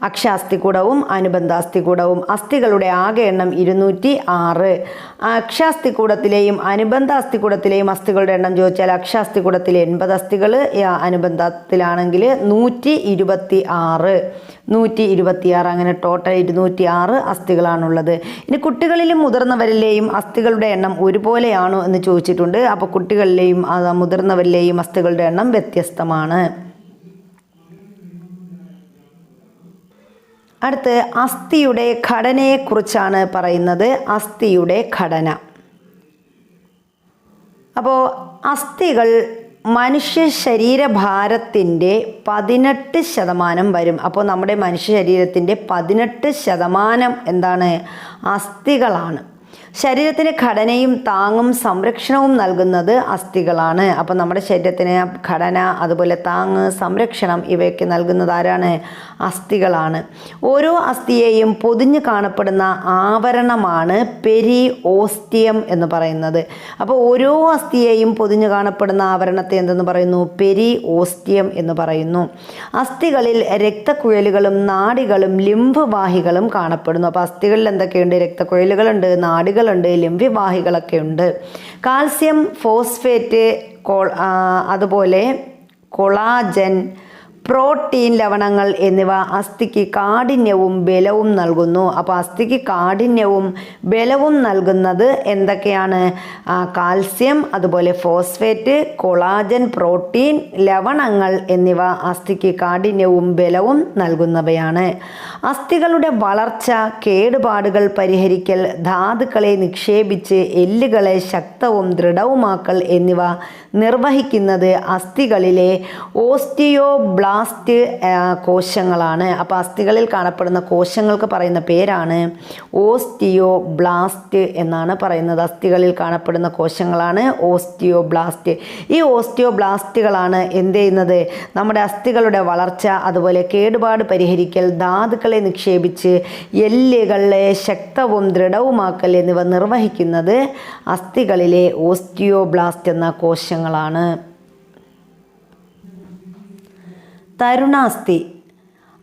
അക്ഷാസ്ഥികൂടവും അനുബന്ധ അസ്ഥികൂടവും. അസ്ഥികളുടെ ആകെ എണ്ണം 206. അക്ഷാസ്ഥികൂടത്തിലെയും അനുബന്ധ അസ്ഥികൂടത്തിലെയും അസ്ഥികളുടെ എണ്ണം ചോദിച്ചാൽ അക്ഷാസ്ഥികൂടത്തിൽ 80 അസ്ഥികൾ, അനുബന്ധത്തിലാണെങ്കിൽ 126, അങ്ങനെ ടോട്ടൽ 206 അസ്ഥികളാണുള്ളത്. ഇനി കുട്ടികളിലും മുതിർന്നവരിലെയും അസ്ഥികളുടെ എണ്ണം ഒരുപോലെയാണോ എന്ന് ചോദിച്ചിട്ടുണ്ട്. അപ്പോൾ കുട്ടികളിലെയും മുതിർന്നവരിലെയും അസ്ഥികളുടെ എണ്ണം വ്യത്യസ്തമാണ്. അടുത്ത് അസ്ഥിയുടെ ഘടനയെക്കുറിച്ചാണ് പറയുന്നത്. അസ്ഥിയുടെ ഘടന. അപ്പോൾ അസ്ഥികൾ മനുഷ്യ ശരീരഭാരത്തിൻ്റെ 18% വരും. അപ്പോൾ നമ്മുടെ മനുഷ്യ ശരീരത്തിൻ്റെ 18% എന്താണ്? അസ്ഥികളാണ്. ശരീരത്തിന് ഘടനയും താങ്ങും സംരക്ഷണവും നൽകുന്നത് അസ്ഥികളാണ്. അപ്പോൾ നമ്മുടെ ശരീരത്തിന് ഘടന, അതുപോലെ താങ്ങ്, സംരക്ഷണം ഇവയൊക്കെ നൽകുന്നത് ആരാണ്? അസ്ഥികളാണ്. ഓരോ അസ്ഥിയെയും പൊതിഞ്ഞ് കാണപ്പെടുന്ന ആവരണമാണ് പെരിഓസ്റ്റിയം എന്ന് പറയുന്നത്. അപ്പോൾ ഓരോ അസ്ഥിയെയും പൊതിഞ്ഞ് കാണപ്പെടുന്ന ആവരണത്തെ എന്തെന്ന് പറയുന്നു? പെരിഓസ്റ്റിയം എന്ന് പറയുന്നു. അസ്ഥികളിൽ രക്തക്കുഴലുകളും നാഡികളും ലിംഫ് വാഹികളും കാണപ്പെടുന്നു. അപ്പോൾ അസ്ഥികളിൽ എന്തൊക്കെയുണ്ട്? രക്തക്കുഴലുകളുണ്ട്, നാഡികളുണ്ട്, ലിംഫ് വാഹികളൊക്കെ ഉണ്ട്. കാൽസ്യം, ഫോസ്ഫേറ്റ്, അതുപോലെ കൊളാജൻ, പ്രോട്ടീൻ, ലവണങ്ങൾ എന്നിവ അസ്ഥിക്ക് കാഠിന്യവും ബലവും നൽകുന്നു. അപ്പോൾ അസ്ഥിക്ക് കാഠിന്യവും ബലവും നൽകുന്നത് എന്തൊക്കെയാണ്? കാൽസ്യം, അതുപോലെ ഫോസ്ഫേറ്റ്, കൊളാജൻ, പ്രോട്ടീൻ, ലവണങ്ങൾ എന്നിവ അസ്ഥിക്ക് കാഠിന്യവും ബലവും നൽകുന്നവയാണ്. അസ്ഥികളുടെ വളർച്ച, കേടുപാടുകൾ പരിഹരിക്കൽ, ധാതുക്കളെ നിക്ഷേപിച്ച് എല്ലുകളെ ശക്തവും ദൃഢവുമാക്കൽ എന്നിവ നിർവഹിക്കുന്നത് അസ്ഥികളിലെ ഓസ്റ്റിയോബ്ലാസ്റ്റ് കോശങ്ങളാണ്. അപ്പോൾ അസ്ഥികളിൽ കാണപ്പെടുന്ന കോശങ്ങൾക്ക് പറയുന്ന പേരാണ് ഓസ്റ്റിയോബ്ലാസ്റ്റ് എന്നാണ് പറയുന്നത്. അസ്ഥികളിൽ കാണപ്പെടുന്ന കോശങ്ങളാണ് ഓസ്റ്റിയോബ്ലാസ്റ്റ്. ഈ ഓസ്റ്റിയോബ്ലാസ്റ്റുകളാണ് എന്ത് ചെയ്യുന്നത്? നമ്മുടെ അസ്ഥികളുടെ വളർച്ച, അതുപോലെ കേടുപാട് പരിഹരിക്കൽ, ധാതുക്കളെ നിക്ഷേപിച്ച് എല്ലുകളെ ശക്തവും ദൃഢവുമാക്കൽ എന്നിവ നിർവഹിക്കുന്നത് അസ്ഥികളിലെ ഓസ്റ്റിയോബ്ലാസ്റ്റ് എന്ന കോശങ്ങളാണ്. തരുണാസ്ഥി.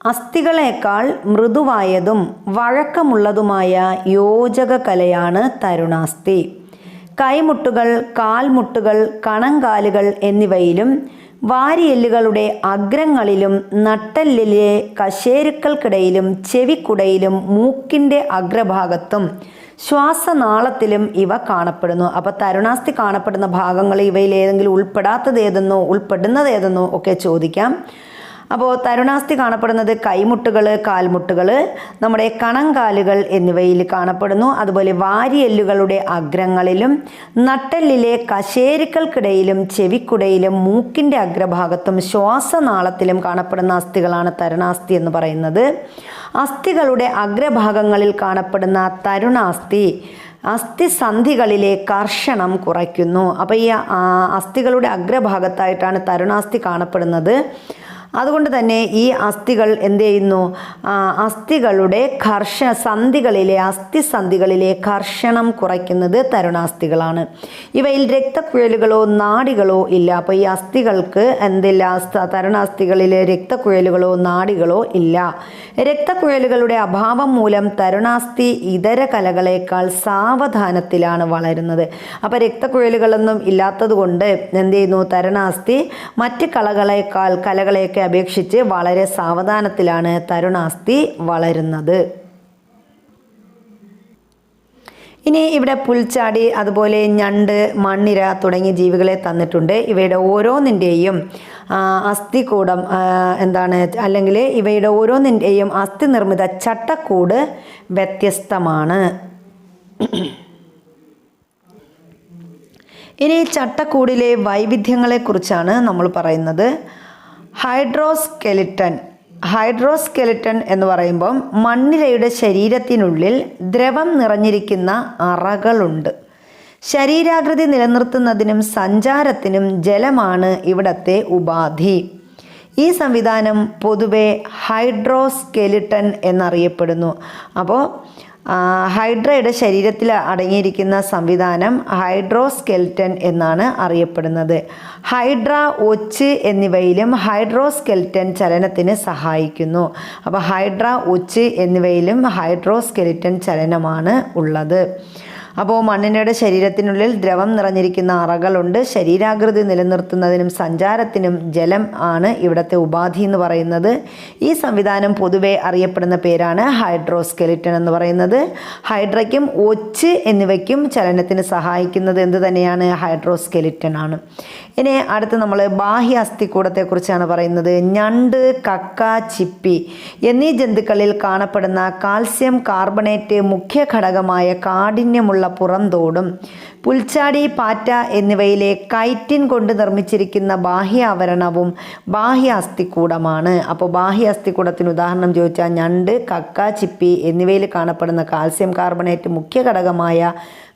അസ്ഥികളേക്കാൾ മൃദുവായതും വഴക്കമുള്ളതുമായ യോജക കലയാണ് തരുണാസ്ഥി. കൈമുട്ടുകൾ, കാൽമുട്ടുകൾ, കണങ്കാലുകൾ എന്നിവയിലും വാരിയെല്ലുകളുടെ അഗ്രങ്ങളിലും നട്ടെല്ലിലെ കശേരുക്കൾക്കിടയിലും ചെവിക്കുടയിലും മൂക്കിൻ്റെ അഗ്രഭാഗത്തും ശ്വാസനാളത്തിലും ഇവ കാണപ്പെടുന്നു. അപ്പോൾ തരുണാസ്ഥി കാണപ്പെടുന്ന ഭാഗങ്ങൾ ഇവയിൽ ഏതെങ്കിലും ഉൾപ്പെടാത്തത് ഏതെന്നോ ഉൾപ്പെടുന്നത് ഏതെന്നോ ഒക്കെ ചോദിക്കാം. അപ്പോൾ തരുണാസ്ഥി കാണപ്പെടുന്നത് കൈമുട്ടുകൾ, കാൽമുട്ടുകൾ, നമ്മുടെ കണങ്കാലുകൾ എന്നിവയിൽ കാണപ്പെടുന്നു. അതുപോലെ വാരിയെല്ലുകളുടെ അഗ്രങ്ങളിലും നട്ടെല്ലിലെ കശേരുക്കൾക്കിടയിലും ചെവിക്കുടയിലും മൂക്കിൻ്റെ അഗ്രഭാഗത്തും ശ്വാസനാളത്തിലും കാണപ്പെടുന്ന അസ്ഥികളാണ് തരുണാസ്ഥി എന്ന് പറയുന്നത്. അസ്ഥികളുടെ അഗ്രഭാഗങ്ങളിൽ കാണപ്പെടുന്ന തരുണാസ്ഥി അസ്ഥിസന്ധികളിലെ കർഷണം കുറയ്ക്കുന്നു. അപ്പോൾ ഈ അസ്ഥികളുടെ അഗ്രഭാഗത്തായിട്ടാണ് തരുണാസ്ഥി കാണപ്പെടുന്നത്. അതുകൊണ്ട് തന്നെ ഈ അസ്ഥികൾ എന്ത് ചെയ്യുന്നു? അസ്ഥികളുടെ അസ്ഥിസന്ധികളിലെ കർഷണം കുറയ്ക്കുന്നത് തരുണാസ്ഥികളാണ്. ഇവയിൽ രക്തക്കുഴലുകളോ നാഡികളോ ഇല്ല. അപ്പോൾ ഈ അസ്ഥികൾക്ക് എന്തില്ല? തരുണാസ്ഥികളിലെ രക്തക്കുഴലുകളോ നാഡികളോ ഇല്ല. രക്തക്കുഴലുകളുടെ അഭാവം മൂലം തരുണാസ്ഥി ഇതര കലകളേക്കാൾ സാവധാനത്തിലാണ് വളരുന്നത്. അപ്പോൾ രക്തക്കുഴലുകളൊന്നും ഇല്ലാത്തത് കൊണ്ട് എന്ത് ചെയ്യുന്നു? തരുണാസ്ഥി മറ്റ് കലകളെയൊക്കെ അപേക്ഷിച്ച് വളരെ സാവധാനത്തിലാണ് തരുണാസ്ഥി വളരുന്നത്. ഇനി ഇവിടെ പുൽച്ചാടി, അതുപോലെ ഞണ്ട്, മണ്ണിര തുടങ്ങിയ ജീവികളെ തന്നിട്ടുണ്ട്. ഇവയുടെ ഓരോന്നിൻ്റെയും അസ്ഥികൂടം അല്ലെങ്കിൽ ഇവയുടെ ഓരോന്നിൻ്റെയും അസ്ഥി നിർമ്മിത ചട്ടക്കൂട് വ്യത്യസ്തമാണ്. ഇനി ചട്ടക്കൂടിലെ വൈവിധ്യങ്ങളെക്കുറിച്ചാണ് നമ്മൾ പറയുന്നത്. ഹൈഡ്രോസ്കെലിറ്റൻ എന്ന് പറയുമ്പം മണ്ണിരയുടെ ശരീരത്തിനുള്ളിൽ ദ്രവം നിറഞ്ഞിരിക്കുന്ന അറകളുണ്ട്. ശരീരാകൃതി നിലനിർത്തുന്നതിനും സഞ്ചാരത്തിനും ജലമാണ് ഇവിടത്തെ ഉപാധി. ഈ സംവിധാനം പൊതുവെ ഹൈഡ്രോസ്കെലിറ്റൻ എന്നറിയപ്പെടുന്നു. അപ്പോൾ ഹൈഡ്രയുടെ ശരീരത്തിൽ അടങ്ങിയിരിക്കുന്ന സംവിധാനം ഹൈഡ്രോസ്കെൽറ്റൻ എന്നാണ് അറിയപ്പെടുന്നത്. ഹൈഡ്ര, ഒച്ച് എന്നിവയിലും ഹൈഡ്രോസ്കെൽറ്റൻ ചലനത്തിന് സഹായിക്കുന്നു. അപ്പോൾ ഹൈഡ്ര, ഒച്ച് എന്നിവയിലും ഹൈഡ്രോസ്കെലിറ്റൻ ചലനമാണ് ഉള്ളത്. അപ്പോൾ മണ്ണിരയുടെ ശരീരത്തിനുള്ളിൽ ദ്രവം നിറഞ്ഞിരിക്കുന്ന അറകളുണ്ട്. ശരീരാകൃതി നിലനിർത്തുന്നതിനും സഞ്ചാരത്തിനും ജലം ആണ് ഇവിടുത്തെ ഉപാധി എന്ന് പറയുന്നത്. ഈ സംവിധാനം പൊതുവെ അറിയപ്പെടുന്ന പേരാണ് ഹൈഡ്രോസ്കെലിറ്റൻ എന്ന് പറയുന്നത്. ഹൈഡ്രയ്ക്കും ഒച്ച് എന്നിവയ്ക്കും ചലനത്തിന് സഹായിക്കുന്നത് എന്ത് തന്നെയാണ്? ഹൈഡ്രോസ്കെലിറ്റൻ ആണ്. ഇനി അടുത്ത് നമ്മൾ ബാഹ്യ അസ്ഥികൂടത്തെക്കുറിച്ചാണ് പറയുന്നത്. ഞണ്ട്, കക്ക, ചിപ്പി എന്നീ ജന്തുക്കളിൽ കാണപ്പെടുന്ന കാൽസ്യം കാർബണേറ്റ് മുഖ്യ ഘടകമായ കാഠിന്യമുള്ള പുറംതോടും പുൽച്ചാടി, പാറ്റ എന്നിവയിലെ കൈറ്റിൻ കൊണ്ട് നിർമ്മിച്ചിരിക്കുന്ന ബാഹ്യ ആവരണവും ബാഹ്യ അസ്ഥികൂടമാണ്. അപ്പോൾ ബാഹ്യ അസ്ഥികൂടത്തിന് ഉദാഹരണം ചോദിച്ചാൽ ഞണ്ട്, കക്ക, ചിപ്പി എന്നിവയിൽ കാണപ്പെടുന്ന കാൽസ്യം കാർബണേറ്റ് മുഖ്യ ഘടകമായ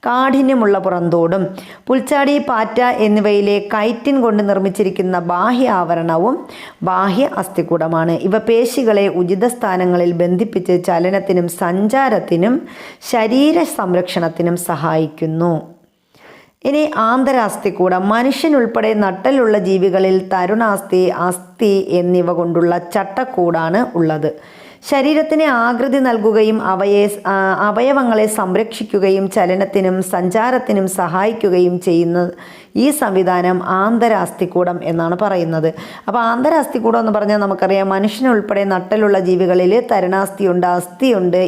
കാഠിന്യമുള്ള പുറന്തോടും പുൽച്ചാടി, പാറ്റ എന്നിവയിലെ കൈറ്റിൻ കൊണ്ട് നിർമ്മിച്ചിരിക്കുന്ന ബാഹ്യ ആവരണവും ബാഹ്യ അസ്ഥികൂടമാണ്. ഇവ പേശികളെ ഉചിത സ്ഥാനങ്ങളിൽ ബന്ധിപ്പിച്ച് ചലനത്തിനും സഞ്ചാരത്തിനും ശരീര സംരക്ഷണത്തിനും സഹായിക്കുന്നു. ഇനി ആന്തരാസ്ഥികൂടം. മനുഷ്യനുൾപ്പെടെ നട്ടലുള്ള ജീവികളിൽ തരുണാസ്ഥി, അസ്ഥി എന്നിവ കൊണ്ടുള്ള ചട്ടക്കൂടാണ് ഉള്ളത്. ശരീരത്തിന് ആകൃതി നൽകുകയും അവയവങ്ങളെ സംരക്ഷിക്കുകയും ചലനത്തിനും സഞ്ചാരത്തിനും സഹായിക്കുകയും ചെയ്യുന്ന ഈ സംവിധാനം ആന്തരാസ്ഥികൂടം എന്നാണ് പറയുന്നത്. അപ്പോൾ ആന്തരാസ്ഥികൂടം എന്ന് പറഞ്ഞാൽ നമുക്കറിയാം, മനുഷ്യനുൾപ്പെടെ നട്ടലുള്ള ജീവികളിൽ തരുണാസ്ഥിയുണ്ട്, അസ്ഥിയുണ്ട്,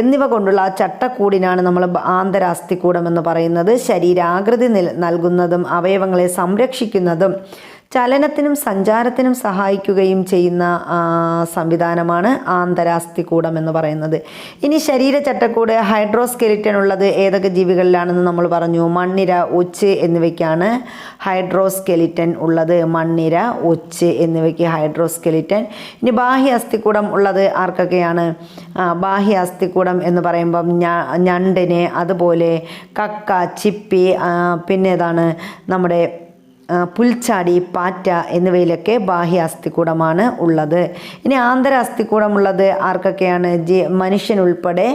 എന്നിവ കൊണ്ടുള്ള ചട്ടക്കൂടിനാണ് നമ്മൾ ആന്തരാസ്ഥികൂടം എന്ന് പറയുന്നത്. ശരീരാകൃതി നൽകുന്നതും അവയവങ്ങളെ സംരക്ഷിക്കുന്നതും ചലനത്തിനും സഞ്ചാരത്തിനും സഹായിക്കുകയും ചെയ്യുന്ന സംവിധാനമാണ് ആന്തരാസ്ഥികൂടം എന്ന് പറയുന്നത്. ഇനി ശരീരചട്ടക്കൂട് ഹൈഡ്രോസ്കെലിറ്റൻ ഉള്ളത് ഏതൊക്കെ ജീവികളിലാണെന്ന് നമ്മൾ പറഞ്ഞു. മണ്ണിര, ഒച്ച് എന്നിവയ്ക്കാണ് ഹൈഡ്രോസ്കെലിറ്റൻ ഉള്ളത്. മണ്ണിര, ഒച്ച് എന്നിവയ്ക്ക് ഹൈഡ്രോസ്കെലിറ്റൻ. ഇനി ബാഹ്യ അസ്ഥികൂടം ഉള്ളത് ആർക്കൊക്കെയാണ്? ബാഹ്യ അസ്ഥികൂടം എന്ന് പറയുമ്പം ഞണ്ടിന്, അതുപോലെ കക്ക, ചിപ്പി, പിന്നെ ഏതാണ് നമ്മുടെ പുൽച്ചാടി, പാറ്റ എന്നിവയിലൊക്കെ ബാഹ്യ അസ്ഥികൂടമാണ് ഉള്ളത്. ഇനി ആന്തരാസ്ഥികൂടമുള്ളത് ആർക്കൊക്കെയാണ്? മനുഷ്യനുൾപ്പെടെ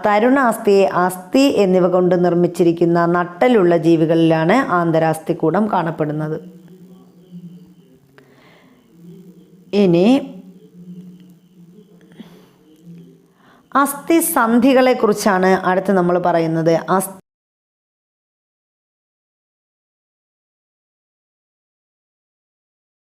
തരുണാസ്ഥി, അസ്ഥി എന്നിവ കൊണ്ട് നിർമ്മിച്ചിരിക്കുന്ന നട്ടലുള്ള ജീവികളിലാണ് ആന്തരാസ്ഥികൂടം കാണപ്പെടുന്നത്. ഇനി അസ്ഥിസന്ധികളെ കുറിച്ചാണ് അടുത്ത് നമ്മൾ പറയുന്നത്.